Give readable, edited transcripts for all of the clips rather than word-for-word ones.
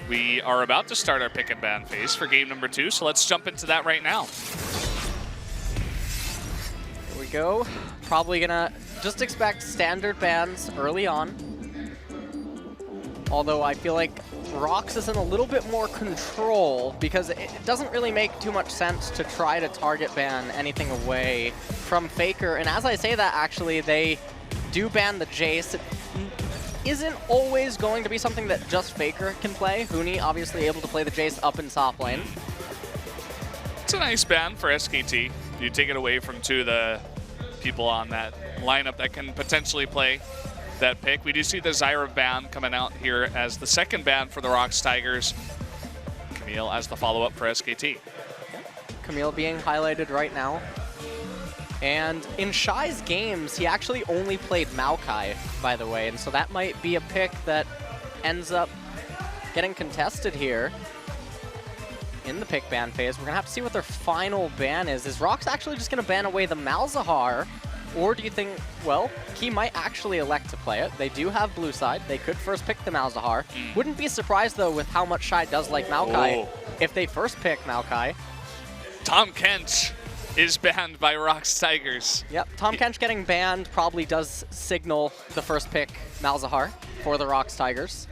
We are about to start our pick and ban phase for game number 2, so let's jump into that right now. Here we go. Probably gonna just expect standard bans early on. Although I feel like ROX is in a little bit more control because it doesn't really make too much sense to try to target ban anything away from Faker. And as I say that, actually, they do ban the Jace. It isn't always going to be something that just Faker can play. Huni obviously able to play the Jace up in top lane. It's a nice ban for SKT. You take it away from two of the people on that lineup that can potentially play that pick. We do see the Zyra ban coming out here as the second ban for the ROX Tigers. Camille as the follow-up for SKT. Camille being highlighted right now. And in Shy's games, he actually only played Maokai, by the way, and so that might be a pick that ends up getting contested here in the pick ban phase. We're gonna have to see what their final ban is. Is ROX actually just gonna ban away the Malzahar? Or do you think, well, he might actually elect to play it. They do have blue side. They could first pick the Malzahar. Wouldn't be surprised, though, with how much Shy does like Maokai if they first pick Maokai. Tom Kench is banned by ROX Tigers. Yep, Tom Kench getting banned probably does signal the first pick Malzahar for the ROX Tigers.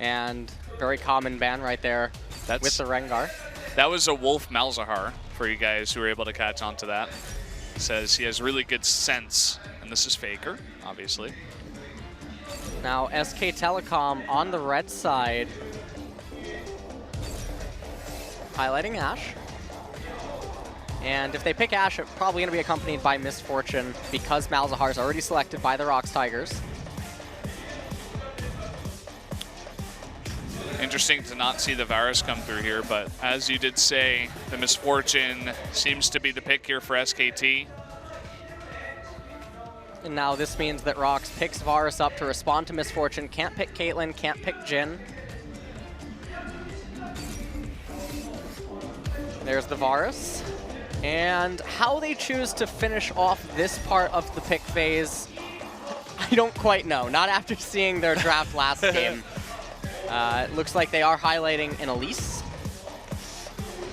And very common ban right there with the Rengar. That was a Wolf Malzahar for you guys who were able to catch on to that. Says he has really good sense, and this is Faker, obviously. Now SK Telecom on the red side, highlighting Ashe. And if they pick Ashe, it's probably going to be accompanied by Misfortune because Malzahar is already selected by the ROX Tigers. Interesting to not see the Varus come through here, but as you did say, the Misfortune seems to be the pick here for SKT. And now this means that ROX picks Varus up to respond to Misfortune. Can't pick Caitlyn, can't pick Jhin. There's the Varus. And how they choose to finish off this part of the pick phase, I don't quite know. Not after seeing their draft last game. It looks like they are highlighting an Elise.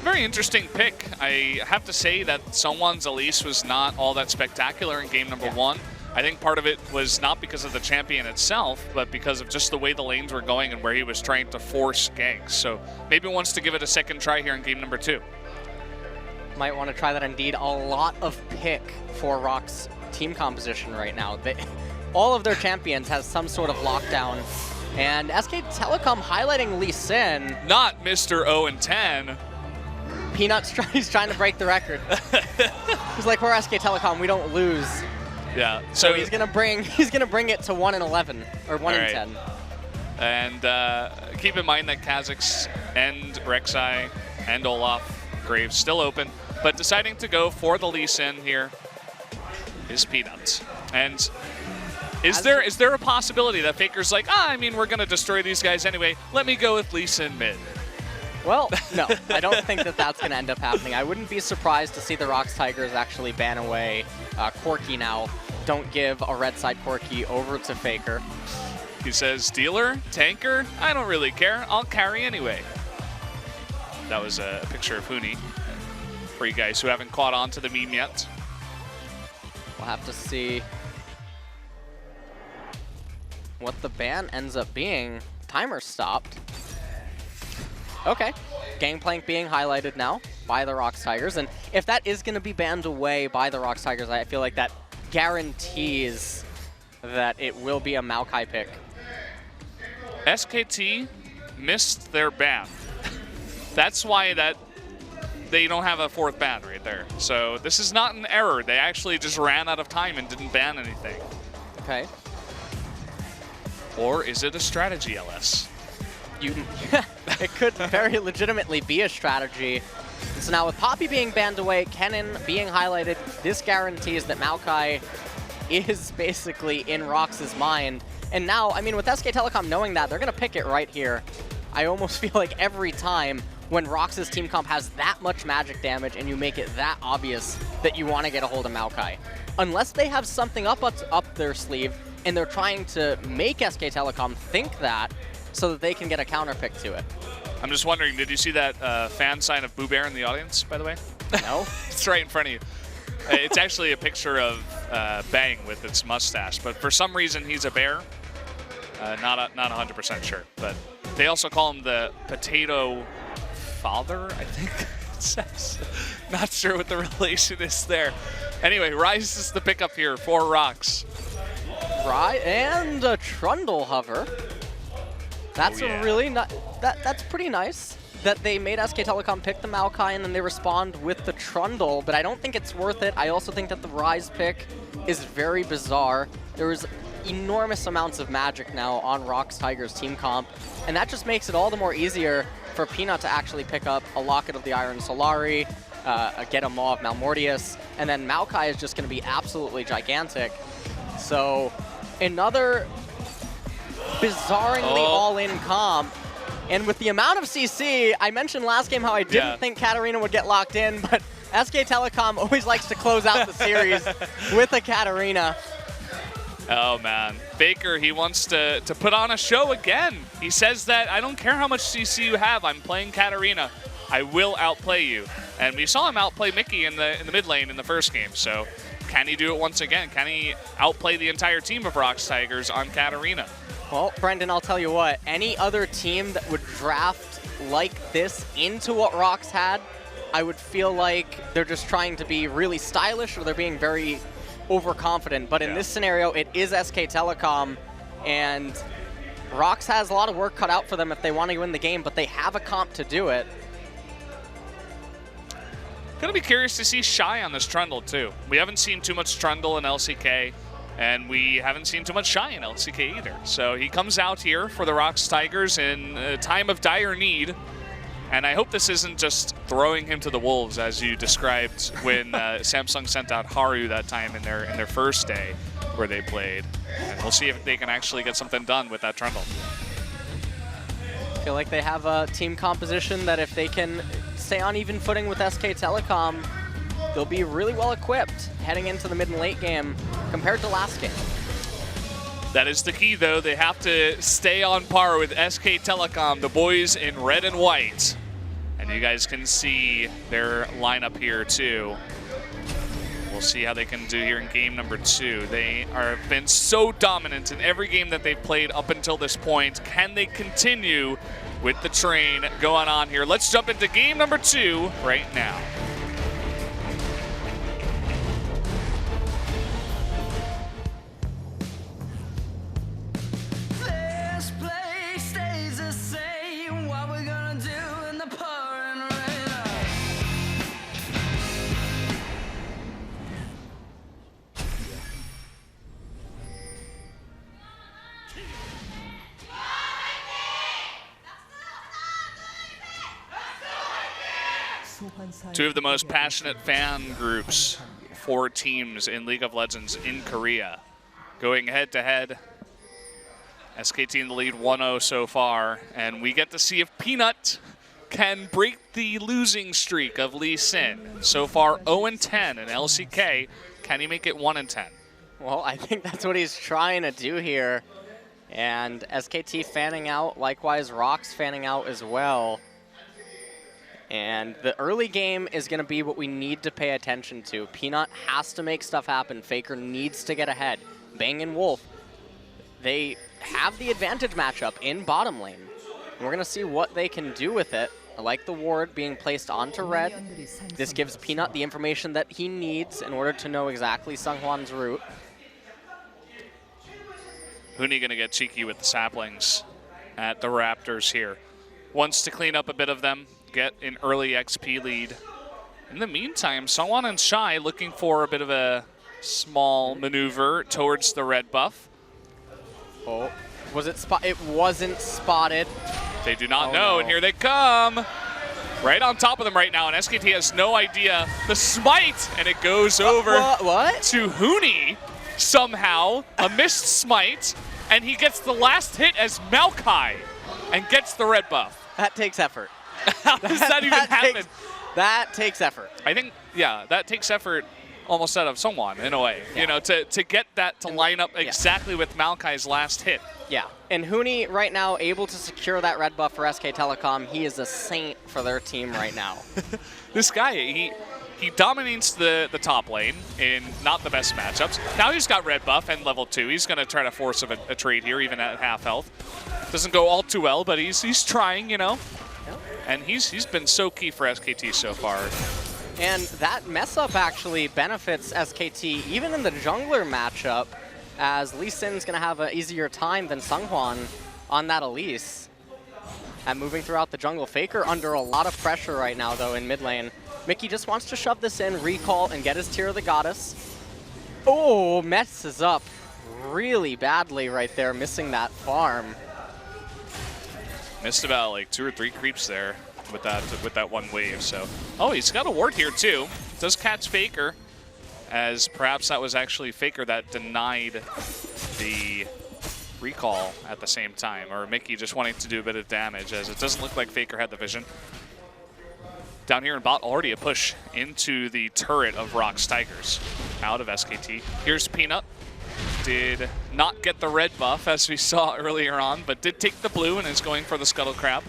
Very interesting pick. I have to say that someone's Elise was not all that spectacular in game number 1. I think part of it was not because of the champion itself, but because of just the way the lanes were going and where he was trying to force ganks. So maybe wants to give it a second try here in game number 2. Might want to try that indeed. A lot of pick for ROX team composition right now. All of their champions has some sort of lockdown. And SK Telecom highlighting Lee Sin. Not Mr. 0-10. Peanut's he's trying to break the record. He's like, we're SK Telecom, we don't lose. Yeah. So he's gonna bring it to 1-11 or 1-10. And keep in mind that Kha'Zix and Rek'Sai and Olaf Graves still open, but deciding to go for the Lee Sin here is Peanut. And is there a possibility that Faker's like, I mean, we're gonna destroy these guys anyway. Let me go with Lee Sin mid. Well, no, I don't think that that's going to end up happening. I wouldn't be surprised to see the ROX Tigers actually ban away Corki now. Don't give a red side Corki over to Faker. He says, dealer, tanker, I don't really care. I'll carry anyway. That was a picture of Huni for you guys who haven't caught on to the meme yet. We'll have to see what the ban ends up being. Timer stopped. Okay, Gangplank being highlighted now by the ROX Tigers, and if that is going to be banned away by the ROX Tigers, I feel like that guarantees that it will be a Maokai pick. SKT missed their ban. That's why they don't have a 4th ban right there. So this is not an error. They actually just ran out of time and didn't ban anything. Okay. Or is it a strategy, LS? It could very legitimately be a strategy. So now with Poppy being banned away, Kennen being highlighted, this guarantees that Maokai is basically in ROX's mind. And now, I mean, with SK Telecom knowing that, they're going to pick it right here. I almost feel like every time when ROX's team comp has that much magic damage and you make it that obvious that you want to get a hold of Maokai. Unless they have something up their sleeve and they're trying to make SK Telecom think that, so that they can get a counter pick to it. I'm just wondering, did you see that fan sign of Boo Bear in the audience, by the way? No. It's right in front of you. It's actually a picture of Bang with its mustache, but for some reason he's a bear. Not 100% sure, but they also call him the Potato Father, I think it says. Not sure what the relation is there. Anyway, Rise is the pickup here for ROX. Right, and a Trundle hover. That's Oh, yeah. a really that's pretty nice that they made SK Telecom pick the Maokai and then they respond with the Trundle, but I don't think it's worth it. I also think that the Rise pick is very bizarre. There was enormous amounts of magic now on ROX Tigers team comp, and that just makes it all the more easier for Peanut to actually pick up a Locket of the Iron Solari, get a Maw of Malmortius, and then Maokai is just going to be absolutely gigantic. So another bizarrely all-in comp. And with the amount of CC, I mentioned last game how I didn't think Katarina would get locked in, but SK Telecom always likes to close out the series with a Katarina. Oh man, Faker, he wants to put on a show again. He says that, I don't care how much CC you have, I'm playing Katarina. I will outplay you. And we saw him outplay Mickey in the mid lane in the first game, so can he do it once again? Can he outplay the entire team of ROX Tigers on Katarina? Well, Brendan, I'll tell you what, any other team that would draft like this into what ROX had, I would feel like they're just trying to be really stylish or they're being very overconfident. But in this scenario, it is SK Telecom, and ROX has a lot of work cut out for them if they want to win the game, but they have a comp to do it. Gonna be curious to see Shy on this Trundle too. We haven't seen too much Trundle in LCK, and we haven't seen too much Shy in LCK either. So he comes out here for the ROX Tigers in a time of dire need. And I hope this isn't just throwing him to the wolves, as you described when Samsung sent out Haru that time in their first day where they played. And we'll see if they can actually get something done with that Trundle. I feel like they have a team composition that if they can stay on even footing with SK Telecom, they'll be really well equipped heading into the mid and late game compared to last game. That is the key, though. They have to stay on par with SK Telecom, the boys in red and white. And you guys can see their lineup here, too. We'll see how they can do here in game number 2. They have been so dominant in every game that they've played up until this point. Can they continue with the train going on here? Let's jump into game number 2 right now. Two of the most passionate fan groups for teams in League of Legends in Korea. Going head-to-head, SKT in the lead 1-0 so far, and we get to see if Peanut can break the losing streak of Lee Sin. So far 0-10 in LCK. Can he make it 1-10? Well, I think that's what he's trying to do here. And SKT fanning out, likewise ROX fanning out as well. And the early game is going to be what we need to pay attention to. Peanut has to make stuff happen. Faker needs to get ahead. Bang and Wolf, they have the advantage matchup in bottom lane. And we're going to see what they can do with it. I like the ward being placed onto red. This gives Peanut the information that he needs in order to know exactly Seonghwan's route. Huni going to get cheeky with the saplings at the Raptors here. Wants to clean up a bit of them, get an early XP lead. In the meantime, Seonghwan and Shy looking for a bit of a small maneuver towards the red buff. Oh, was it spot? It wasn't spotted. They do not know, and here they come. Right on top of them right now, and SKT has no idea. The smite, and it goes over to Huni somehow. A missed smite, and he gets the last hit as Maokai and gets the red buff. That takes effort. How does that even happen? That takes effort. I think, yeah, that takes effort almost out of someone in a way, you know, to get that to line up exactly with Maokai's last hit. Yeah, and Huni right now able to secure that red buff for SK Telecom. He is a saint for their team right now. This guy, he dominates the top lane in not the best matchups. Now he's got red buff and level 2. He's going to try to force a trade here, even at half health. Doesn't go all too well, but he's trying, you know. Yep. And he's been so key for SKT so far. And that mess up actually benefits SKT even in the jungler matchup, as Lee Sin's going to have an easier time than Seonghwan on that Elise. And moving throughout the jungle, Faker under a lot of pressure right now though in mid lane. Mickey just wants to shove this in, recall, and get his Tear of the Goddess. Oh, messes up really badly right there, missing that farm. Missed about like 2 or 3 creeps there with that one wave. So, oh, he's got a ward here too. Does catch Faker, as perhaps that was actually Faker that denied the recall at the same time, or Mickey just wanting to do a bit of damage, as it doesn't look like Faker had the vision. Down here in bot, already a push into the turret of ROX Tigers out of SKT. Here's Peanut. Did not get the red buff as we saw earlier on, but did take the blue and is going for the Scuttle Crab.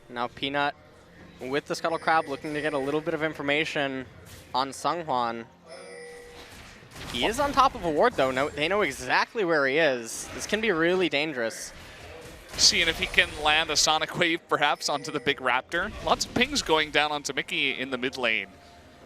Now Peanut with the Scuttle Crab looking to get a little bit of information on Seonghwan. He is on top of a ward though. No, they know exactly where he is. This can be really dangerous. Seeing if he can land a Sonic Wave perhaps onto the big Raptor. Lots of pings going down onto Mickey in the mid lane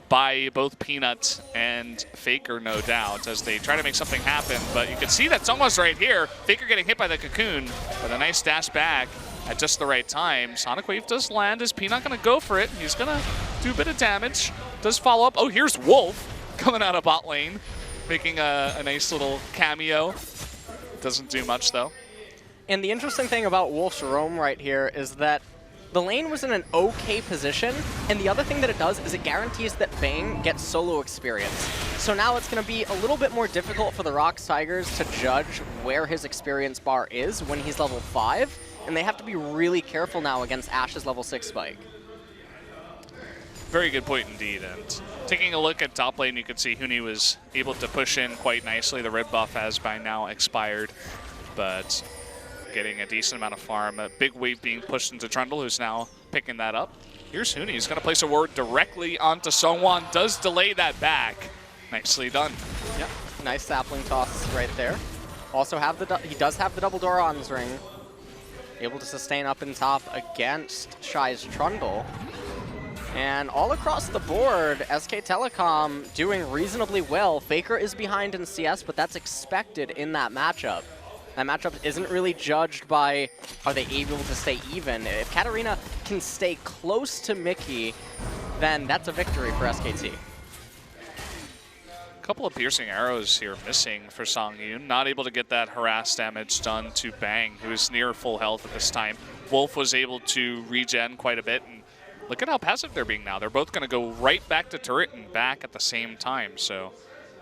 by both Peanut and Faker, no doubt, as they try to make something happen. But you can see that Seonghwan's right here. Faker getting hit by the Cocoon with a nice dash back at just the right time. Sonic Wave does land. Is Peanut going to go for it? He's going to do a bit of damage. Does follow up. Oh, here's Wolf coming out of bot lane, making a nice little cameo. Doesn't do much, though. And the interesting thing about Wolf's roam right here is that the lane was in an okay position, and the other thing that it does is it guarantees that Bang gets solo experience. So now it's going to be a little bit more difficult for the ROX Tigers to judge where his experience bar is when he's level 5, and they have to be really careful now against Ash's level 6 spike. Very good point indeed. And taking a look at top lane, you can see Huni was able to push in quite nicely. The red buff has by now expired, but getting a decent amount of farm. A big wave being pushed into Trundle, who's now picking that up. Here's Huni. He's going to place a ward directly onto Seonghwan. Does delay that back. Nicely done. Yep. Nice sapling toss right there. Also he does have the double Doran's ring. Able to sustain up in top against Shy's Trundle. And all across the board, SK Telecom doing reasonably well. Faker is behind in CS, but that's expected in that matchup. That matchup isn't really judged by, are they able to stay even? If Katarina can stay close to Mickey, then that's a victory for SKT. A couple of piercing arrows here missing for Songyun. Not able to get that harass damage done to Bang, who is near full health at this time. Wolf was able to regen quite a bit, and look at how passive they're being now. They're both going to go right back to turret and back at the same time. So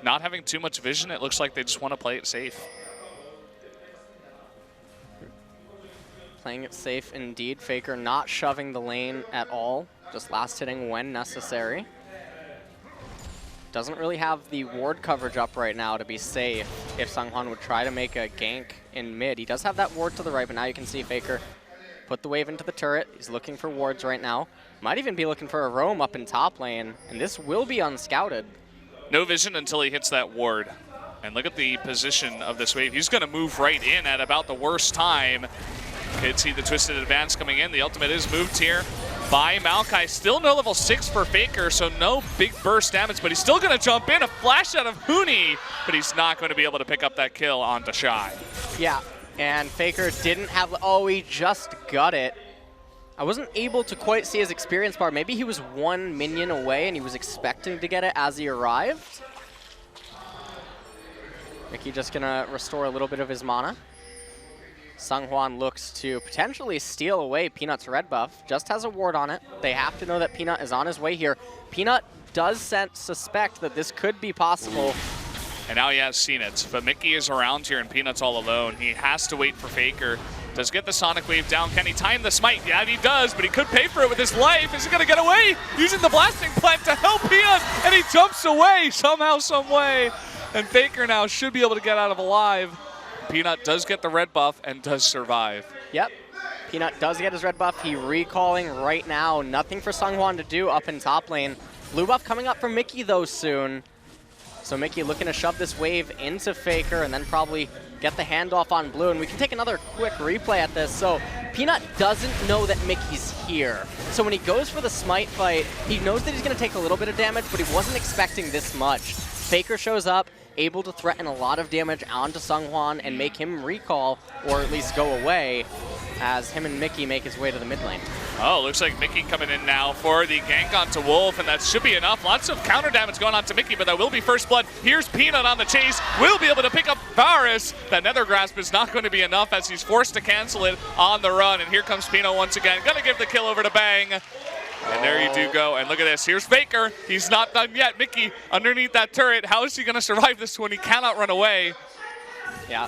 not having too much vision, it looks like they just want to play it safe. Playing it safe indeed. Faker not shoving the lane at all, just last hitting when necessary. Doesn't really have the ward coverage up right now to be safe if Seonghwan would try to make a gank in mid. He does have that ward to the right, but now you can see Faker put the wave into the turret. He's looking for wards right now. Might even be looking for a roam up in top lane, and this will be unscouted. No vision until he hits that ward. And look at the position of this wave. He's going to move right in at about the worst time. Could see the Twisted Advance coming in. The ultimate is moved here by Maokai. Still no level 6 for Faker, so no big burst damage, but he's still going to jump in. A flash out of Huni, but he's not going to be able to pick up that kill onto Shy. Yeah, and Faker didn't have... Oh, he just got it. I wasn't able to quite see his experience bar. Maybe he was one minion away and he was expecting to get it as he arrived. Mickey just going to restore a little bit of his mana. Seonghwan looks to potentially steal away Peanut's red buff. Just has a ward on it. They have to know that Peanut is on his way here. Peanut does suspect that this could be possible. and now he has seen it. But Mickey is around here, and Peanut's all alone. He has to wait for Faker. Does get the Sonic Wave down. Can he time the smite? Yeah, he does, but he could pay for it with his life. Is he going to get away? Using the blasting plant to help Peanut, and he jumps away somehow, some way. And Faker now should be able to get out of alive. Peanut does get the red buff and does survive. Yep. Peanut does get his red buff. He recalling right now. Nothing for Sungwon to do up in top lane. Blue buff coming up for Mickey, though, soon. So Mickey looking to shove this wave into Faker and then probably get the handoff on Blue. And we can take another quick replay at this. So Peanut doesn't know that Mickey's here. So when he goes for the smite fight, he knows that he's going to take a little bit of damage, but he wasn't expecting this much. Faker shows up, able to threaten a lot of damage onto Sungwon and make him recall, or at least go away, as him and Mickey make his way to the mid lane. Oh, looks like Mickey coming in now for the gank onto Wolf, and that should be enough. Lots of counter damage going on to Mickey, but that will be first blood. Here's Peanut on the chase. Will be able to pick up Varus. That Nether Grasp is not going to be enough as he's forced to cancel it on the run, and here comes Peanut once again. Gonna give the kill over to Bang. And there you do go. And look at this. Here's Faker. He's not done yet. Mickey underneath that turret. How is he going to survive this when he cannot run away? Yeah.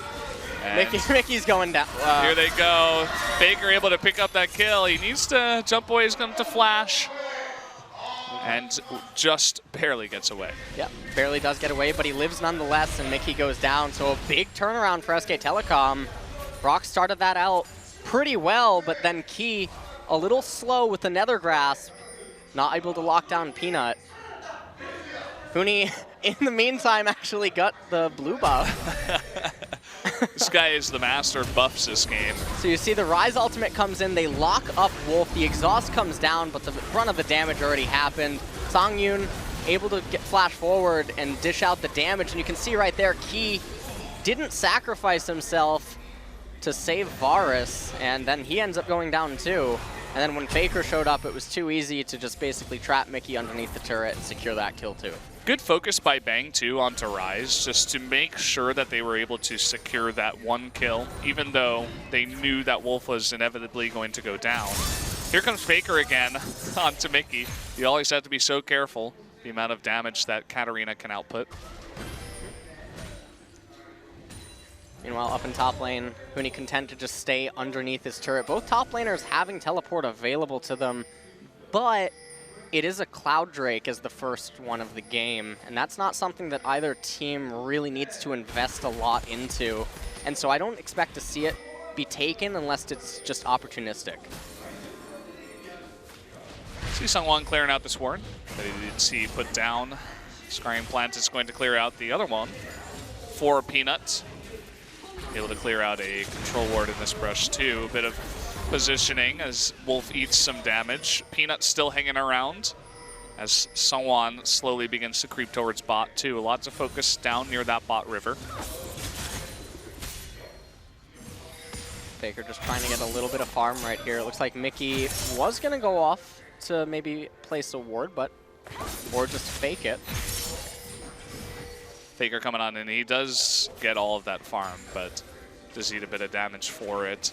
Mickey's going down. Here they go. Faker able to pick up that kill. He needs to jump away. He's going to flash. And just barely gets away. Yep, barely does get away, but he lives nonetheless, and Mickey goes down. So a big turnaround for SK Telecom. ROX started that out pretty well, but then Key a little slow with the Nether Grasp, not able to lock down Peanut. Huni, in the meantime, actually got the blue buff. This guy is the master of buffs this game. So you see the Rise ultimate comes in, they lock up Wolf, the exhaust comes down, but the brunt of the damage already happened. Songyun able to get flash forward and dish out the damage, and you can see right there, Key didn't sacrifice himself to save Varus, and then he ends up going down too. And then when Faker showed up, it was too easy to just basically trap Mickey underneath the turret and secure that kill too. Good focus by Bang too onto Rise, just to make sure that they were able to secure that one kill, even though they knew that Wolf was inevitably going to go down. Here comes Faker again onto Mickey. You always have to be so careful the amount of damage that Katarina can output. Meanwhile, up in top lane, Huni content to just stay underneath his turret. Both top laners having teleport available to them, but it is a Cloud Drake as the first one of the game, and that's not something that either team really needs to invest a lot into. And so I don't expect to see it be taken unless it's just opportunistic. See Sungwon clearing out this ward that he did see put down. Scrying Plant is going to clear out the other one for Peanut. Able to clear out a control ward in this brush too. A bit of positioning as Wolf eats some damage. Peanut still hanging around as Sungwon slowly begins to creep towards bot too. Lots of focus down near that bot river. Faker just trying to get a little bit of farm right here. It looks like Mickey was going to go off to maybe place a ward, or just fake it. Faker coming on, and he does get all of that farm, but does eat a bit of damage for it.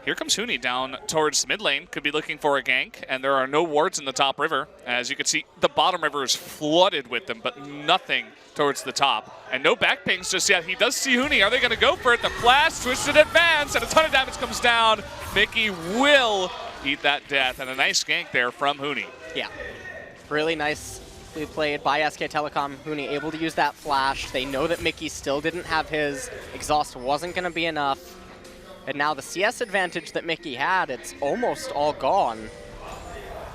Here comes Huni down towards the mid lane. Could be looking for a gank, and there are no wards in the top river. As you can see, the bottom river is flooded with them, but nothing towards the top. And no back pings just yet. He does see Huni. Are they going to go for it? The flash, twisted advance, and a ton of damage comes down. Mickey will eat that death, and a nice gank there from Huni. Yeah, really nice. Played by SK Telecom. Huni able to use that flash. They know that Mickey still didn't have his. Exhaust wasn't going to be enough. And now the CS advantage that Mickey had, it's almost all gone.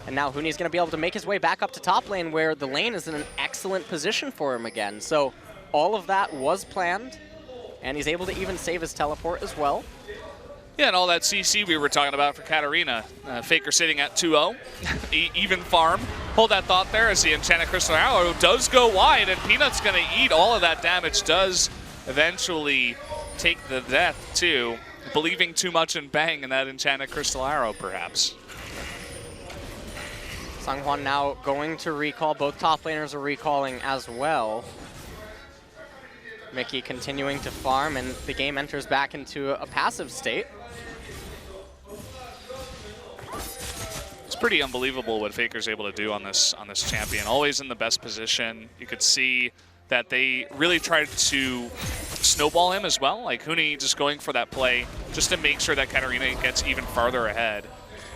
And now Huni's going to be able to make his way back up to top lane where the lane is in an excellent position for him again. So all of that was planned, and he's able to even save his teleport as well. Yeah, and all that CC we were talking about for Katarina. Faker sitting at 2-0, even farm. Hold that thought there as the Enchanted Crystal Arrow does go wide, and Peanut's going to eat all of that damage, does eventually take the death too. Believing too much in Bang and that Enchanted Crystal Arrow, perhaps. Sungwon now going to recall. Both top laners are recalling as well. Mickey continuing to farm, and the game enters back into a passive state. It's pretty unbelievable what Faker's able to do on this champion. Always in the best position. You could see that they really tried to snowball him as well. Like Huni just going for that play just to make sure that Katarina gets even farther ahead.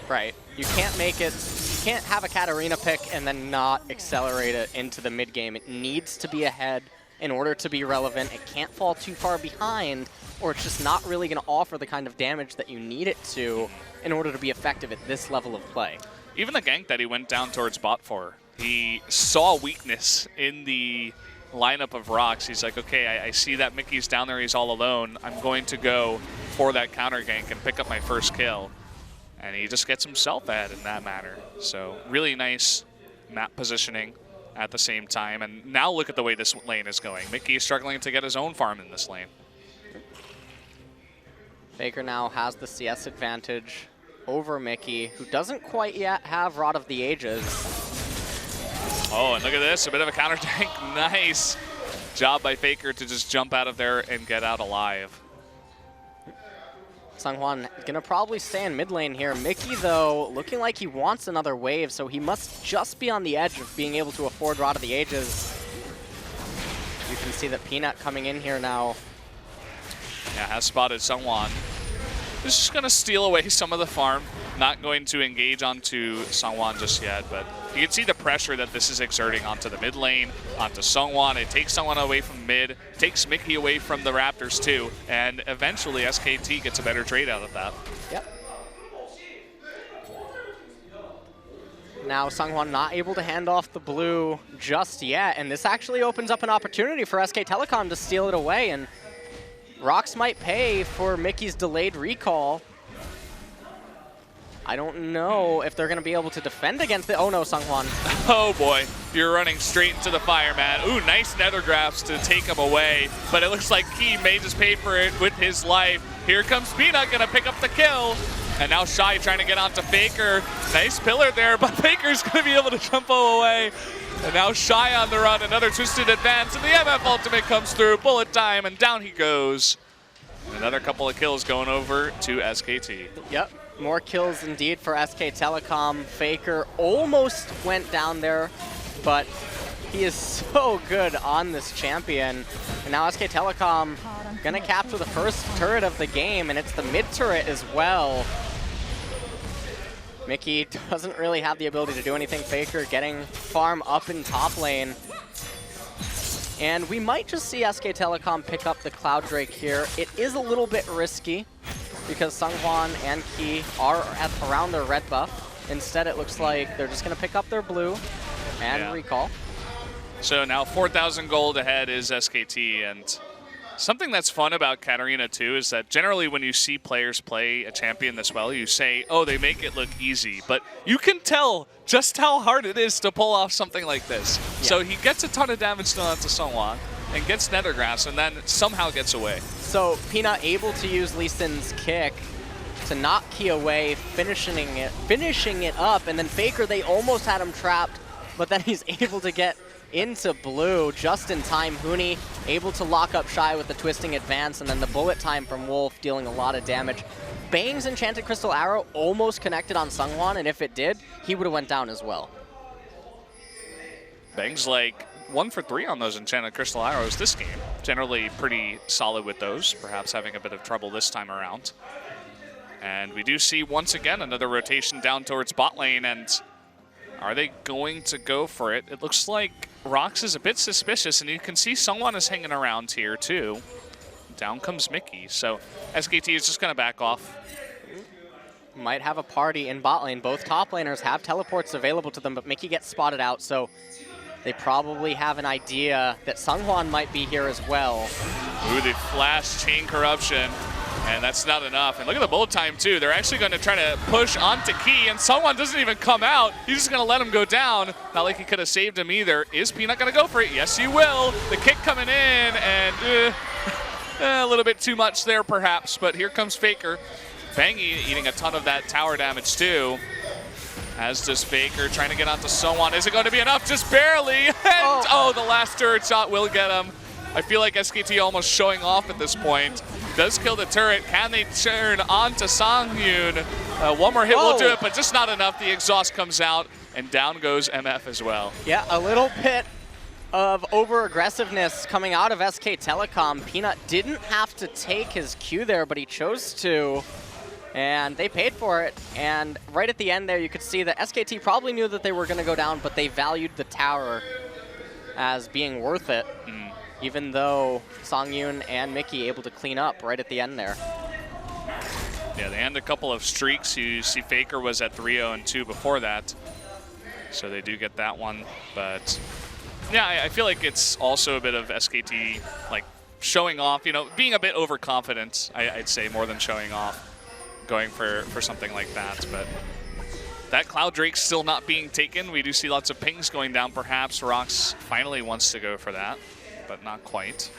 Right. You can't make it, you can't have a Katarina pick and then not accelerate it into the mid game. It needs to be ahead in order to be relevant. It can't fall too far behind, or it's just not really going to offer the kind of damage that you need it to in order to be effective at this level of play. Even the gank that he went down towards bot for, he saw weakness in the lineup of ROX. He's like, okay, I see that Mickey's down there, he's all alone. I'm going to go for that counter gank and pick up my first kill. And he just gets himself ahead in that manner. So really nice map positioning at the same time. And now look at the way this lane is going. Mickey is struggling to get his own farm in this lane. Faker now has the CS advantage over Mickey, who doesn't quite yet have Rod of the Ages. Oh, and look at this, a bit of a counter tank. Nice job by Faker to just jump out of there and get out alive. Sunghwan gonna probably stay in mid lane here. Mickey, though, looking like he wants another wave, so he must just be on the edge of being able to afford Rod of the Ages. You can see that Peanut coming in here now. Yeah, has spotted Sunghwan. He's just gonna steal away some of the farm. Not going to engage onto Sunghwan just yet, but you can see the pressure that this is exerting onto the mid lane, onto Sunghwan. It takes Sunghwan away from mid, takes Mickey away from the Raptors too, and eventually SKT gets a better trade out of that. Yep. Now Sunghwan not able to hand off the blue just yet, and this actually opens up an opportunity for SK Telecom to steal it away, and ROX might pay for Mickey's delayed recall. I don't know if they're going to be able to defend against it. Oh no, Sunghwan. Oh boy, you're running straight into the fire, man. Ooh, nice nether grabs to take him away, but it looks like he may just pay for it with his life. Here comes Peanut, gonna pick up the kill. And now Shy trying to get onto Faker. Nice pillar there, but Faker's gonna be able to jump away. And now Shy on the run, another twisted advance, and the MF ultimate comes through, bullet time, and down he goes. And another couple of kills going over to SKT. Yep. More kills indeed for SK Telecom. Faker almost went down there, but he is so good on this champion. And now SK Telecom gonna capture the first turret of the game, and it's the mid turret as well. Mickey doesn't really have the ability to do anything. Faker getting farm up in top lane. And we might just see SK Telecom pick up the Cloud Drake here. It is a little bit risky, because Sunghwan and Key are around their red buff. Instead, it looks like they're just going to pick up their blue and recall. So now 4,000 gold ahead is SKT, and something that's fun about Katarina too is that generally when you see players play a champion this well, you say, oh, they make it look easy, but you can tell just how hard it is to pull off something like this. Yeah. So he gets a ton of damage done onto Sunghwan and gets Nethergrass and then somehow gets away. So Peanut able to use Lee Sin's kick to knock Key away, finishing it up, and then Faker, they almost had him trapped, but then he's able to get into blue just in time. Huni able to lock up Shy with the twisting advance, and then the bullet time from Wolf dealing a lot of damage. Bang's Enchanted Crystal Arrow almost connected on Sunghwan, and if it did, he would have went down as well. Bang's like 1 for 3 on those Enchanted Crystal Arrows this game. Generally pretty solid with those, perhaps having a bit of trouble this time around. And we do see once again another rotation down towards bot lane, and are they going to go for it? It looks like ROX is a bit suspicious, and you can see Sunghwan is hanging around here too. Down comes Mickey, so SKT is just going to back off. Might have a party in bot lane. Both top laners have teleports available to them, but Mickey gets spotted out, so they probably have an idea that Sunghwan might be here as well. Ooh, the flash chain corruption, and that's not enough. And look at the bullet time too. They're actually going to try to push onto Key, and Sunghwan doesn't even come out. He's just going to let him go down. Not like he could have saved him either. Is Peanut going to go for it? Yes, he will. The kick coming in, and a little bit too much there perhaps, but here comes Faker. Bang eating a ton of that tower damage too. As does Faker trying to get onto Sunghwan. Is it going to be enough? Just barely. And oh, the last turret shot will get him. I feel like SKT almost showing off at this point. Does kill the turret. Can they turn onto Songyun? One more hit will do it, but just not enough. The exhaust comes out, and down goes MF as well. Yeah, a little bit of over-aggressiveness coming out of SK Telecom. Peanut didn't have to take his Q there, but he chose to. And they paid for it. And right at the end there, you could see that SKT probably knew that they were going to go down, but they valued the tower as being worth it, even though Songyun and Mickey able to clean up right at the end there. Yeah, they end a couple of streaks. You see Faker was at 3-0-2 before that. So they do get that one. But yeah, I feel like it's also a bit of SKT like showing off, you know, being a bit overconfident, I'd say, more than showing off, going for something like that. But that Cloud Drake's still not being taken. We do see lots of pings going down. Perhaps ROX finally wants to go for that, but not quite.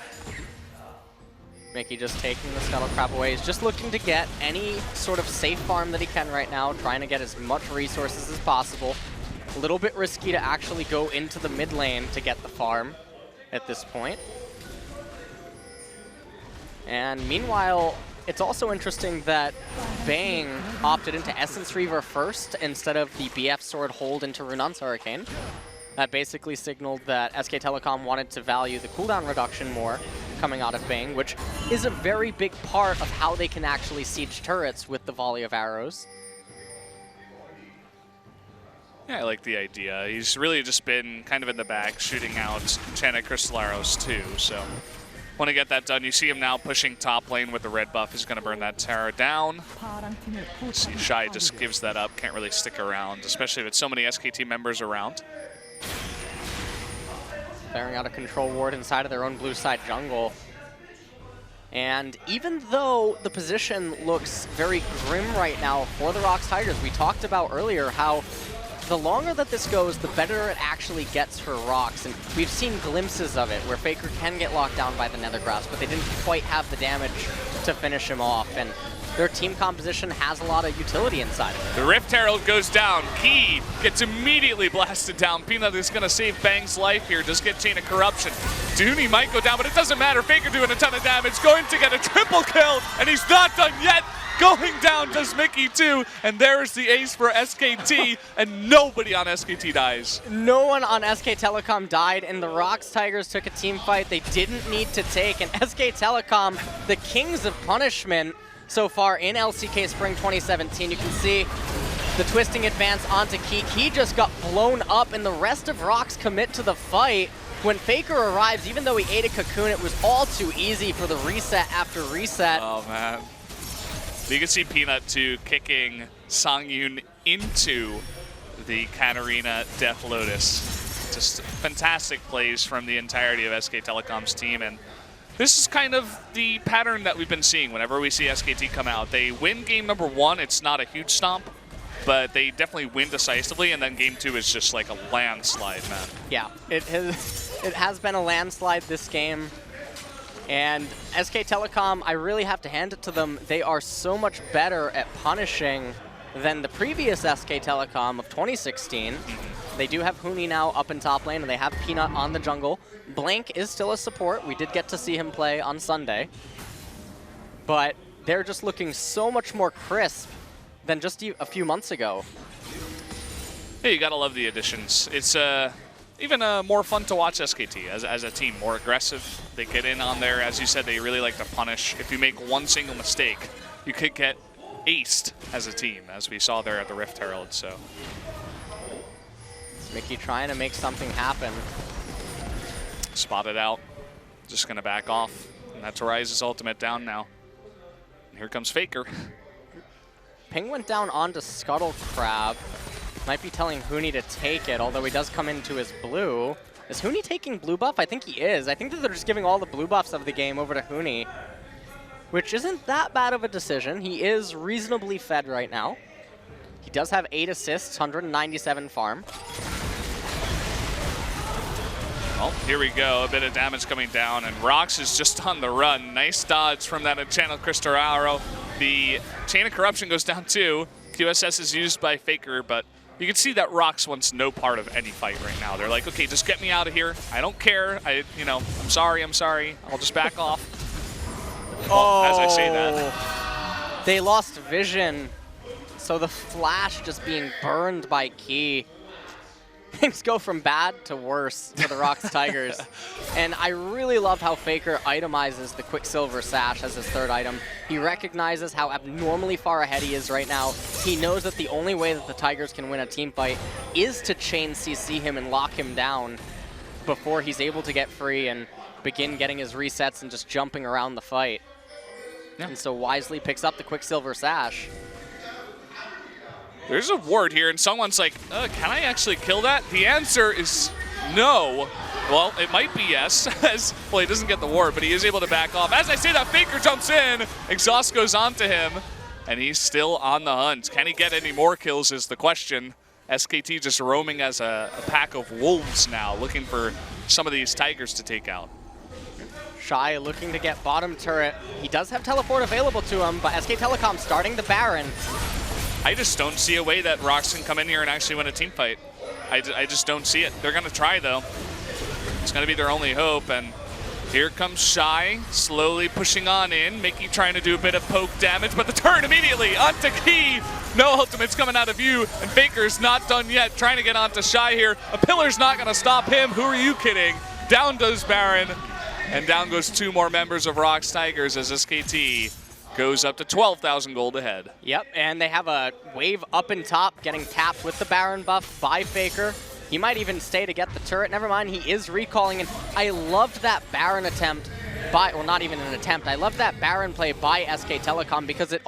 Mickey just taking the Scuttle Crab away. He's just looking to get any sort of safe farm that he can right now, trying to get as much resources as possible. A little bit risky to actually go into the mid lane to get the farm at this point. And meanwhile, it's also interesting that Bang opted into Essence Reaver first instead of the BF Sword hold into Runan's Hurricane. That basically signaled that SK Telecom wanted to value the cooldown reduction more coming out of Bang, which is a very big part of how they can actually siege turrets with the volley of arrows. Yeah, I like the idea. He's really just been kind of in the back shooting out Enchanted Crystal Arrows too, so want to get that done. You see him now pushing top lane with the red buff. He's going to burn that tower down. See, Shy just gives that up. Can't really stick around, especially with so many SKT members around. Clearing out a control ward inside of their own blue side jungle. And even though the position looks very grim right now for the ROX Tigers, we talked about earlier how the longer that this goes, the better it actually gets for ROX. And we've seen glimpses of it where Faker can get locked down by the Nethergrass, but they didn't quite have the damage to finish him off. And their team composition has a lot of utility inside of it. The Rift Herald goes down. Key gets immediately blasted down. Peanut is going to save Bang's life here. Does get Chain of Corruption. Dooney might go down, but it doesn't matter. Faker doing a ton of damage. Going to get a triple kill, and he's not done yet. Going down does Mickey too, and there's the ace for SKT, and nobody on SKT dies. No one on SK Telecom died, and the ROX Tigers took a team fight they didn't need to take, and SK Telecom, the kings of punishment so far in LCK Spring 2017. You can see the twisting advance onto Key. Key just got blown up, and the rest of ROX commit to the fight. When Faker arrives, even though he ate a cocoon, it was all too easy for the reset after reset. Oh, man. You can see Peanut, too, kicking Songyun into the Katarina Death Lotus. Just fantastic plays from the entirety of SK Telecom's team. And this is kind of the pattern that we've been seeing whenever we see SKT come out. They win game number 1. It's not a huge stomp, but they definitely win decisively. And then game 2 is just like a landslide, man. Yeah, it has been a landslide this game. And SK Telecom, I really have to hand it to them. They are so much better at punishing than the previous SK Telecom of 2016. They do have Huni now up in top lane, and they have Peanut on the jungle. Blank is still a support. We did get to see him play on Sunday. But they're just looking so much more crisp than just a few months ago. Hey, you gotta love the additions. It's even more fun to watch SKT as a team, more aggressive. They get in on there. As you said, they really like to punish. If you make one single mistake, you could get aced as a team, as we saw there at the Rift Herald. So Mickey trying to make something happen. Spotted out. Just going to back off. And that's Ryze's ultimate down now. And here comes Faker. Ping went down onto Scuttle Crab. Might be telling Huni to take it, although he does come into his blue. Is Huni taking blue buff? I think he is. I think that they're just giving all the blue buffs of the game over to Huni, which isn't that bad of a decision. He is reasonably fed right now. He does have 8 assists, 197 farm. Well, here we go. A bit of damage coming down, and ROX is just on the run. Nice dodge from that Enchanted Crystal Arrow. The Chain of Corruption goes down too. QSS is used by Faker, but you can see that ROX wants no part of any fight right now. They're like, okay, just get me out of here. I don't care. I'm sorry. I'll just back off. Oh, as I say that. They lost vision, so the flash just being burned by Key. things go from bad to worse for the ROX Tigers. And I really love how Faker itemizes the Quicksilver Sash as his third item. He recognizes how abnormally far ahead he is right now. He knows that the only way that the Tigers can win a team fight is to chain CC him and lock him down before he's able to get free and begin getting his resets and just jumping around the fight. Yeah. And so wisely picks up the Quicksilver Sash. There's a ward here, and someone's like, can I actually kill that? The answer is no. Well, it might be yes, as, well, he doesn't get the ward, but he is able to back off. As I say that, Faker jumps in, Exhaust goes onto him, and he's still on the hunt. Can he get any more kills is the question. SKT just roaming as a pack of wolves now, looking for some of these Tigers to take out. Shy looking to get bottom turret. He does have teleport available to him, but SK Telecom starting the Baron. I just don't see a way that ROX can come in here and actually win a team fight. I just don't see it. They're going to try, though. It's going to be their only hope, and here comes Shy, slowly pushing on in, trying to do a bit of poke damage, but the turn immediately onto Key. No ultimates coming out of view, and Faker's not done yet, trying to get onto Shy here. A pillar's not going to stop him. Who are you kidding? Down goes Baron, and down goes 2 more members of ROX Tigers as SKT goes up to 12,000 gold ahead. Yep, and they have a wave up and top, getting tapped with the Baron buff by Faker. He might even stay to get the turret. Never mind, he is recalling, and I loved that Baron attempt by, well, not even an attempt. I loved that Baron play by SK Telecom because it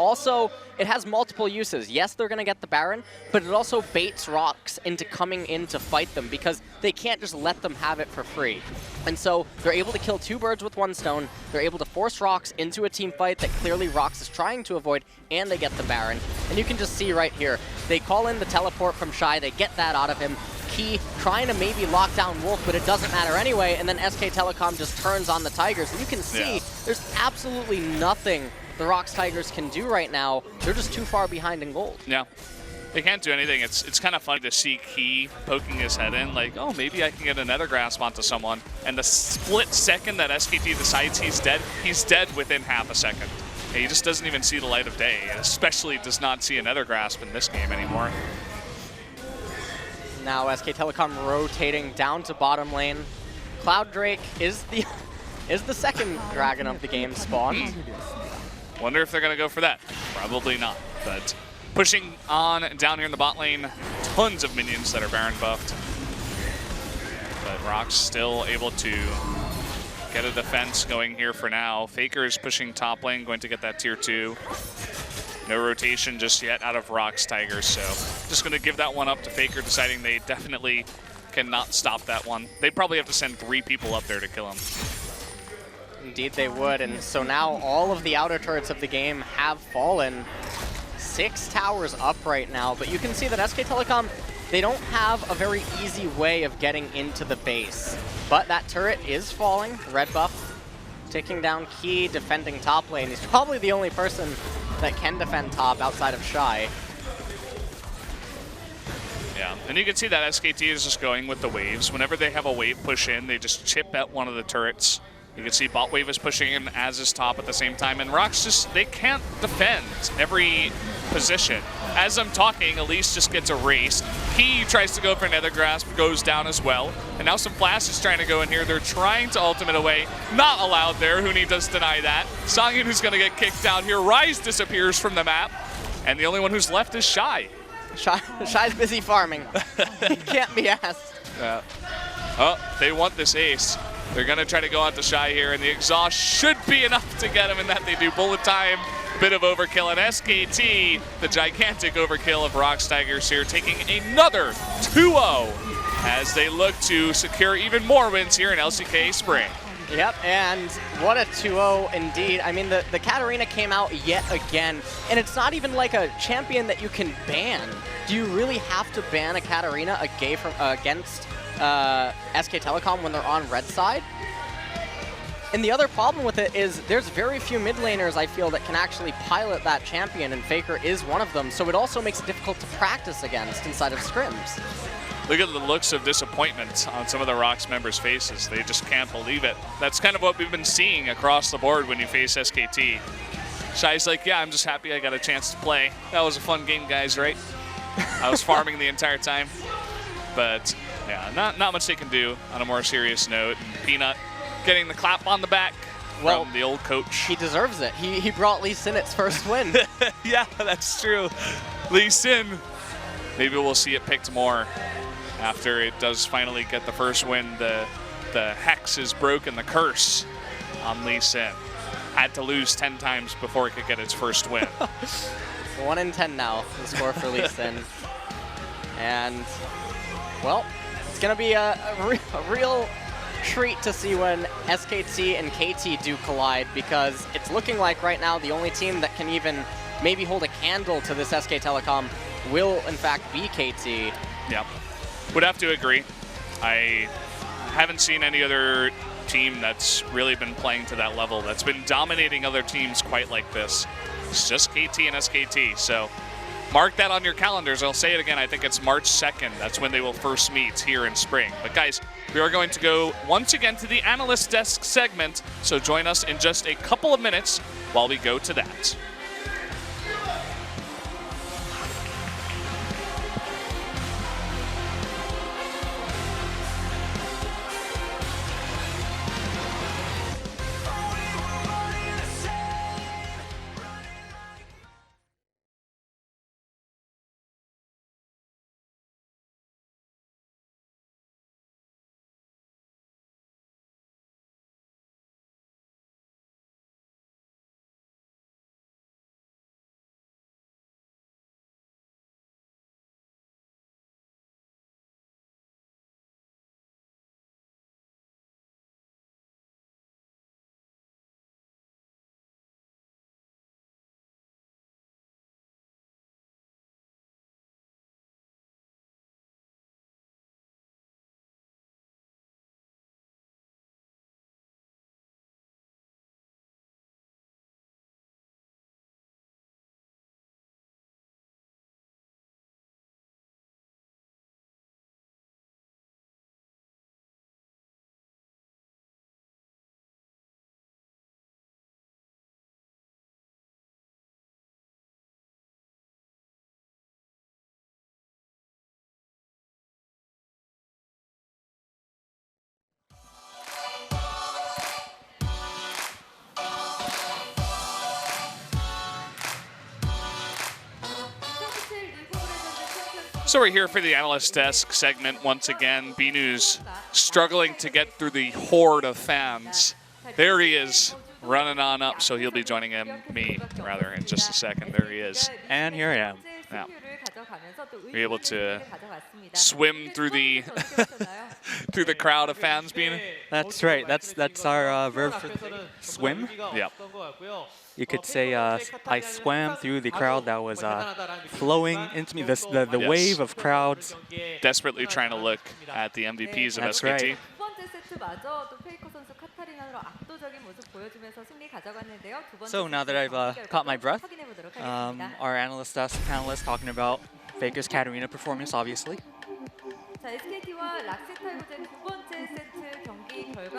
has multiple uses. Yes, they're going to get the Baron, but it also baits ROX into coming in to fight them because they can't just let them have it for free. And so they're able to kill 2 birds with 1 stone. They're able to force ROX into a team fight that clearly ROX is trying to avoid, and they get the Baron. And you can just see right here, they call in the teleport from Shy, they get that out of him. Key trying to maybe lock down Wolf, but it doesn't matter anyway, and then SK Telecom just turns on the Tigers. And you can see there's absolutely nothing the ROX Tigers can do right now. They're just too far behind in gold. Yeah. They can't do anything. It's kind of funny to see Key poking his head in, like, oh, maybe I can get another grasp onto someone. And the split second that SKT decides he's dead within half a second. He just doesn't even see the light of day, and especially does not see another grasp in this game anymore. Now SK Telecom rotating down to bottom lane. Cloud Drake is the second dragon of the game spawned. Wonder if they're going to go for that. Probably not, but pushing on down here in the bot lane, tons of minions that are Baron buffed. But ROX still able to get a defense going here for now. Faker is pushing top lane, going to get that tier 2. No rotation just yet out of ROX Tigers, so just going to give that one up to Faker, deciding they definitely cannot stop that one. They'd probably have to send 3 people up there to kill him. Indeed they would, and so now all of the outer turrets of the game have fallen. 6 towers up right now, but you can see that SK Telecom, they don't have a very easy way of getting into the base. But that turret is falling, red buff, taking down Key, defending top lane. He's probably the only person that can defend top outside of Shy. Yeah, and you can see that SKT is just going with the waves. Whenever they have a wave push in, they just chip at one of the turrets. You can see bot wave is pushing in as is top at the same time, and ROX just, they can't defend every position. As I'm talking, Elise just gets erased. He tries to go for another grasp, goes down as well. And now some Flash is trying to go in here. They're trying to ultimate away. Not allowed there. Huni does deny that. Songyun, who's going to get kicked out here. Rise disappears from the map. And the only one who's left is Shy. Shy's busy farming. He can't be asked. Yeah. Oh, they want this ace. They're going to try to go out to Shy here, and the exhaust should be enough to get him, and that they do. Bullet time, bit of overkill, and SKT, the gigantic overkill of ROX Tigers here, taking another 2-0 as they look to secure even more wins here in LCK Spring. Yep, and what a 2-0 indeed. I mean, the Katarina came out yet again, and it's not even like a champion that you can ban. Do you really have to ban a Katarina against SK Telecom when they're on red side? And the other problem with it is there's very few mid laners, I feel, that can actually pilot that champion, and Faker is one of them, so it also makes it difficult to practice against inside of scrims. Look at the looks of disappointment on some of the ROX members' faces. They just can't believe it. That's kind of what we've been seeing across the board when you face SKT. Shy's like, yeah, I'm just happy I got a chance to play. That was a fun game, guys, right? I was farming the entire time. But Yeah, not much they can do on a more serious note. And Peanut getting the clap on the back from the old coach. He deserves it. He brought Lee Sin its first win. Yeah, that's true. Lee Sin. Maybe we'll see it picked more after it does finally get the first win. The hex is broken, the curse on Lee Sin. Had to lose 10 times before it could get its first win. 1 in 10 now, the score for Lee Sin. And, well, it's going to be a real treat to see when SKT and KT do collide, because it's looking like right now the only team that can even maybe hold a candle to this SK Telecom will, in fact, be KT. Yeah, would have to agree. I haven't seen any other team that's really been playing to that level, that's been dominating other teams quite like this. It's just KT and SKT, so mark that on your calendars. I'll say it again, I think it's March 2nd. That's when they will first meet here in spring. But guys, we are going to go once again to the Analyst Desk segment, so join us in just a couple of minutes while we go to that. So we're here for the Analyst Desk segment once again. B-News struggling to get through the horde of fans. There he is, running on up, so he'll be joining me in just a second. There he is. And here I am. Yeah. Be able to swim through the through the crowd of fans, being. That's right. That's our verb for swim. Yeah. You could say I swam through the crowd that was flowing into me. The wave of crowds. Desperately trying to look at the MVPs of That's SKT. right. So now that I've caught my breath, our analyst desk panelists talking about Faker's Katarina performance, obviously.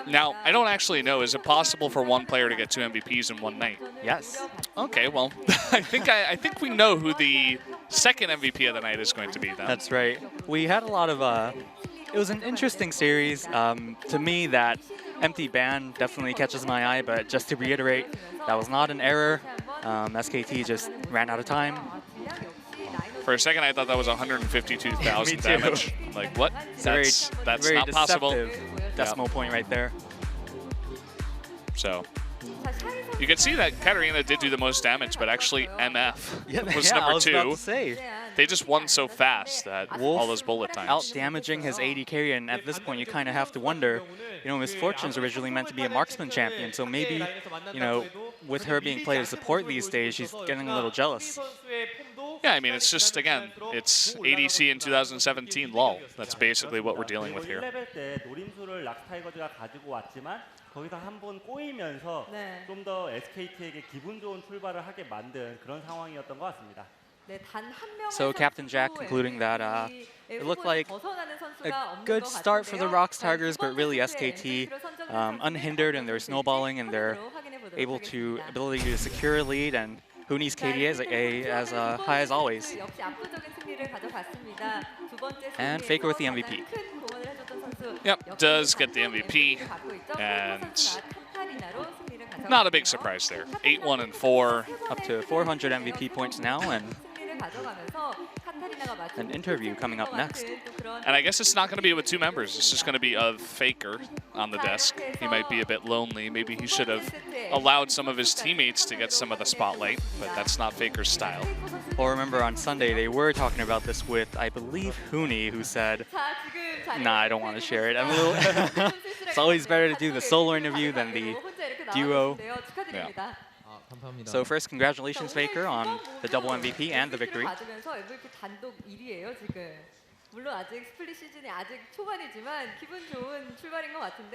Now, I don't actually know. Is it possible for one player to get 2 MVPs in one night? Yes. Okay, well, I think we know who the second MVP of the night is going to be then. That's right. We had a lot of. It was an interesting series. To me, that empty ban definitely catches my eye. But just to reiterate, that was not an error. SKT just ran out of time. For a second, I thought that was 152,000 damage. I'm like, what? That's very not possible. Decimal point right there. So you can see that Katarina did do the most damage, but actually MF was number 2. I was about to say. They just won so fast that all those bullet times. Out-damaging his AD carry, and at this point you kind of have to wonder, Miss Fortune's originally meant to be a marksman champion, so maybe, with her being played as support these days, she's getting a little jealous. Yeah, I mean, it's just, again, it's ADC in 2017, lol. That's basically what we're dealing with here. 거기서 한 번 꼬이면서 좀 더 SKT에게 기분 좋은 출발을 하게 만든 그런 상황이었던 것 같습니다. So Captain Jack concluding that it looked like a good start for the ROX Tigers, but really SKT unhindered in their snowballing and their ability to secure a lead, and who needs KD as high as always. And Faker with the MVP. Yep, does get the MVP, and not a big surprise there. 8-1 and 4. Up to 400 MVP points now, and an interview coming up next. And I guess it's not going to be with 2 members. It's just going to be of Faker on the desk. He might be a bit lonely. Maybe he should have allowed some of his teammates to get some of the spotlight, but that's not Faker's style. Well, remember on Sunday they were talking about this with, I believe, Hooney, who said, nah, I don't want to share it. I'm a little it's always better to do the solo interview than the duo. Yeah. So first, congratulations, Faker, on the double MVP and the victory.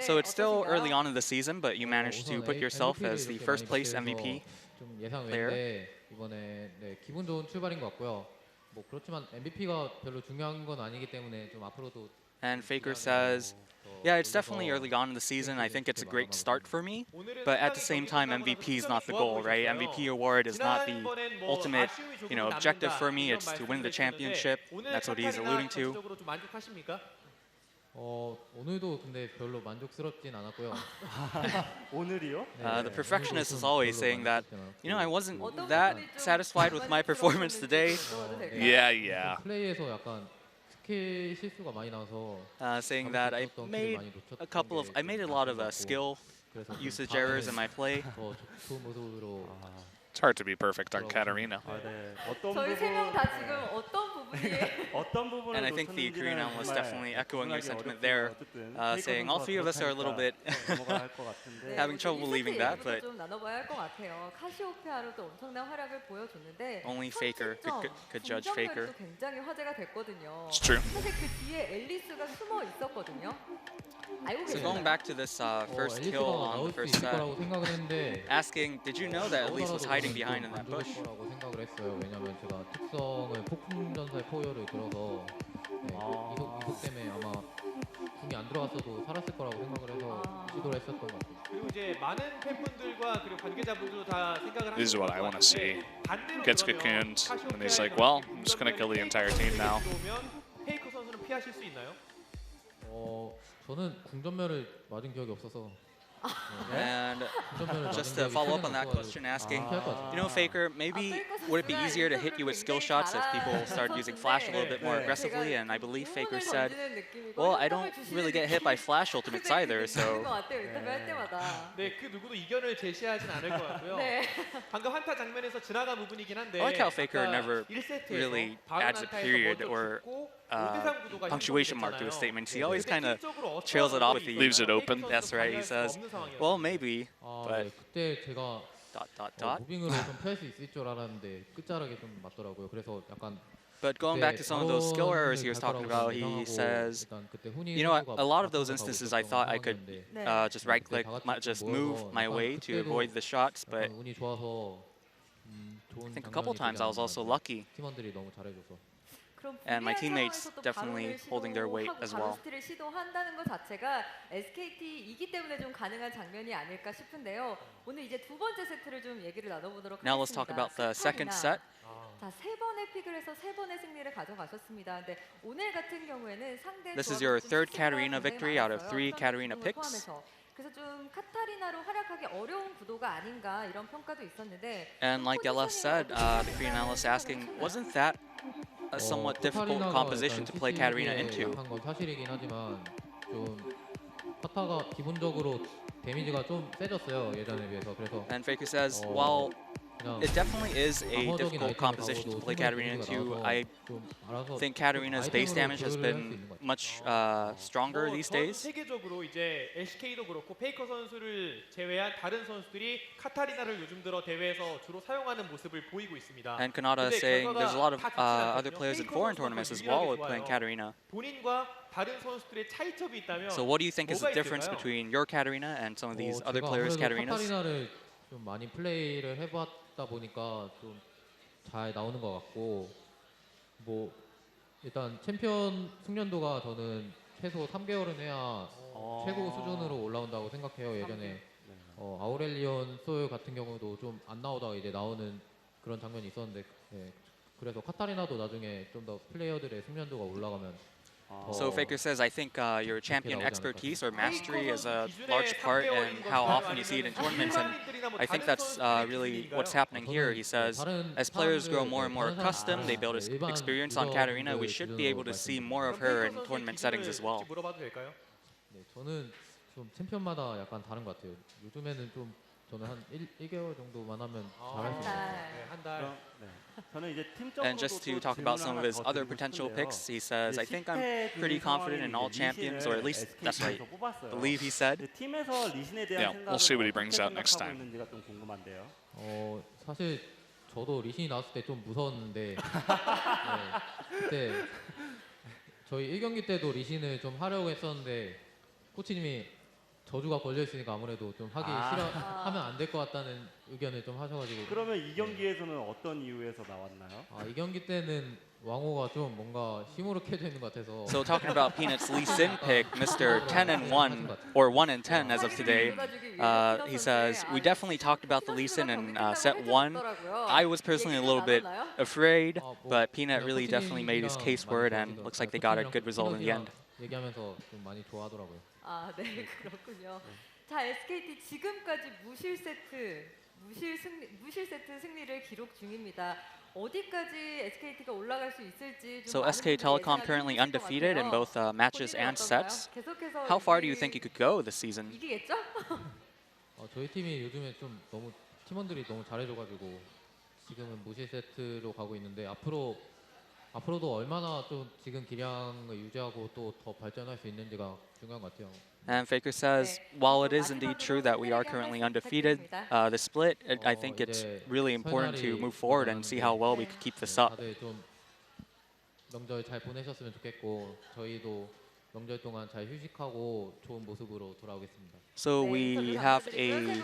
So it's still early on in the season, but you managed to put yourself as the first place MVP player. 이번에 기분 좋은 출발인 것 같고요. 뭐 그렇지만 MVP가 별로 중요한 건 아니기 때문에 좀 앞으로도. And Faker says, yeah, it's definitely early on in the season. I think it's a great start for me, but at the same time, MVP is not the goal, right? MVP award is not the ultimate, objective for me. It's to win the championship. That's what he's alluding to. 오늘도 근데 별로 만족스럽진 않았고요. 오늘이요? The perfectionist is always saying that, I wasn't that satisfied with my performance today. Yeah. 플레이에서 약간 스킬 실수가 많이 나서 saying that I made a lot of skill usage errors in my play. 더 좋은 모습으로 It's hard to be perfect on Katarina. 네. 어떤 저희 세 명 다 지금 어떤 부분이 어떤 부분을 And I think the Korean analyst definitely echoing your sentiment there, saying all 3 of us are a little bit having trouble believing that, but 좀 나눠봐야 할 것 같아요. 카시오페아로도 엄청난 활약을 보여줬는데 only Faker could judge Faker. 굉장히 화제가 됐거든요. It's true. 사실 그 뒤에 앨리스가 숨어 있었거든요. 알고 So 계세요? going back to this first kill on the first set, 거라고 생각을 했는데 asking, did you know that Elise was hiding behind in that bush? 거라고 생각을 했어요. 왜냐면 제가 특성을 폭풍전사의 포효를 들어서 이속 때문에 아마 궁이 안 들어갔어도 살았을 거라고 생각을 해서 시도를 했었던 것 같아요. 그리고 이제 많은 팬분들과 그리고 관계자분들도 다 생각을 하는 This is what I want to see. Gets cocooned, and he's like, well, I'm just going to kill the entire team now. 페이커 선수는 피하실 수 있나요? 저는 궁전멸을 맞은 기억이 없어서 And just to follow up on that question, asking, Faker, maybe would it be easier to hit you with skill shots if people started using Flash a little bit more aggressively? And I believe Faker said, well, I don't really get hit by Flash ultimates either, so. 네, 그 누구도 이견을 제시하진 않을 것 같고요. 방금 한타 장면에서 지나간 부분이긴 한데. I like how Faker never really adds a period or punctuation mark to his statements. He always kind of trails it off with the Leaves it open. That's right. He says, well, maybe, but 그때 제가 ... 무빙으로 좀 피할 수 있을 줄 알았는데 끝자락에 좀 맞더라고요. 그래서 약간 But going back to some of those skill errors he was talking about, he says, a lot of those instances I thought I could just right-click, just move my way to avoid the shots, but 운이 좋아서 I think a couple times I was also lucky. 팀원들이 너무 잘해줘서. And my teammates definitely holding their weight as well. 바로스틸을 시도한다는 것 자체가 SKT이기 때문에 좀 가능한 장면이 아닐까 싶은데요. 오늘 이제 두 번째 세트를 좀 얘기를 나눠보도록 Now let's talk about the second set. 자, 세 번의 픽을 해서 세 번의 승리를 가져가셨습니다. 근데 오늘 같은 경우에는 상대 This is your third Katarina victory out of 3 Katarina picks. 그래서 좀 카타리나로 활약하기 어려운 구도가 아닌가 이런 평가도 있었는데. And like LS said, the Korean analyst asking, wasn't that a somewhat difficult composition to play Katarina into? 약한 건 사실이긴 하지만 좀 카타가 기본적으로 데미지가 좀 세졌어요 예전에 비해서. 그래서 And Faker says, while it definitely is a difficult composition to play Katarina into, I think Katarina's base damage has been much stronger these days. 세계적으로 이제 SK도 그렇고 페이커 선수를 제외한 다른 선수들이 카타리나를 요즘 들어 대회에서 주로 사용하는 모습을 보이고 있습니다. And Kanata is saying there's a lot of other players in foreign tournaments as well with playing Katarina. 본인과 다른 선수들의 차이점이 있다면 So what do you think is the difference between your Katarina and some of these other players' Katarinas? 카타리나를 좀 많이 플레이를 해봤다 보니까 좀 잘 나오는 것 같고, 뭐 일단 챔피언 숙련도가 저는 최소 3개월은 해야 최고 수준으로 올라온다고 생각해요. 예전에 아우렐리온 솔 같은 경우도 좀 안 나오다가 이제 나오는 그런 장면이 있었는데, 그래서 카타리나도 나중에 좀 더 플레이어들의 숙련도가 올라가면 So Faker says, I think your champion expertise or mastery is a large part in how often you see it in tournaments, and I think that's really what's happening here. He says, as players grow more and more accustomed, they build experience on Katarina, we should be able to see more of her in tournament settings as well. 물어봐도 될까요? 네, 저는 좀 챔피언마다 약간 다른 것 같아요. 요즘에는 좀 저는 한 1개월 정도만 하면 잘할 수 있어요. 네, 한 달. 저는 이제 팀적으로도 And just to talk about some of his other potential picks, he says, I think I'm pretty confident in all champions, or at least that's what I believe he said. 팀에서 리신에 대한 Yeah, we'll see what he brings out 어떻게 next 생각하고 time. 있는지가 좀 궁금한데요. 사실 저도 리신이 나왔을 때 좀 무서웠는데 네, 그때 저희 1경기 때도 리신을 좀 하려고 했었는데 코치님이 저주가 걸려 있으니까 아무래도 좀 하기 하면 안 될 것 같다는 의견을 좀 하셔가지고. 그러면 이 경기에서는 어떤 이유에서 나왔나요? 이 경기 때는 왕호가 좀 뭔가 시무룩해져 있는 것 같아서. So talking about Peanut's Lee Sin pick, Mr. 10-1 or 1-10 as of today, he says we definitely talked about the Lee Sin in set 1. I was personally a little bit afraid, but Peanut really definitely made his case for it, and looks like they got a good result in the end. 얘기하면서 좀 많이 좋아하더라고요. 네, 그렇군요. 자, SKT 지금까지 무실 세트 승리를 기록 중입니다. 어디까지 SKT가 올라갈 수 있을지 좀 So SK Telecom currently undefeated in both matches and sets. How far do you think you could go this season? 이기겠죠? 저희 팀이 요즘에 좀 너무 팀원들이 너무 잘해줘가지고 지금은 무실 세트로 가고 있는데 앞으로도 얼마나 좀 지금 기량을 유지하고 또 더 발전할 수 있는지가 중요한 것 같아요. And Faker says, while it is indeed true that we are currently undefeated, the split, I think it's really important to move forward and see how well we could keep this up. 다들 좀 명절 잘 보내셨으면 좋겠고 저희도 명절 동안 잘 휴식하고 좋은 모습으로 돌아오겠습니다. So we have a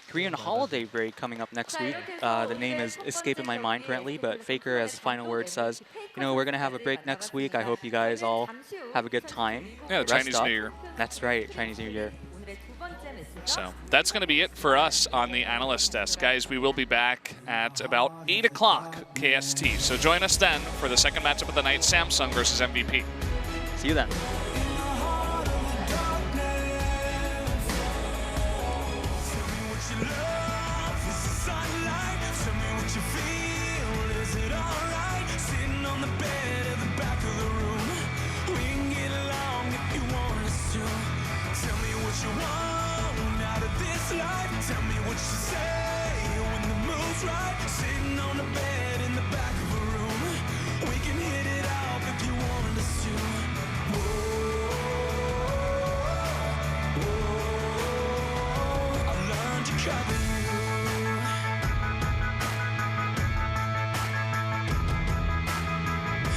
Korean holiday break coming up next week. The name is escaping my mind currently, but Faker, as a final word, says, you know, we're going to have a break next week. I hope you guys all have a good time. Yeah, the Chinese New Year. That's right, Chinese New Year. So that's going to be it for us on the analyst desk. Guys, we will be back at about 8 o'clock KST. So join us then for the second matchup of the night, Samsung versus MVP. See you then.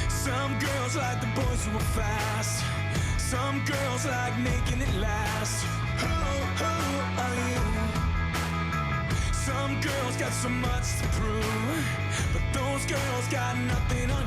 Some girls like the boys who are fast. Some girls like making it last. Who are you? Some girls got so much to prove, but those girls got nothing on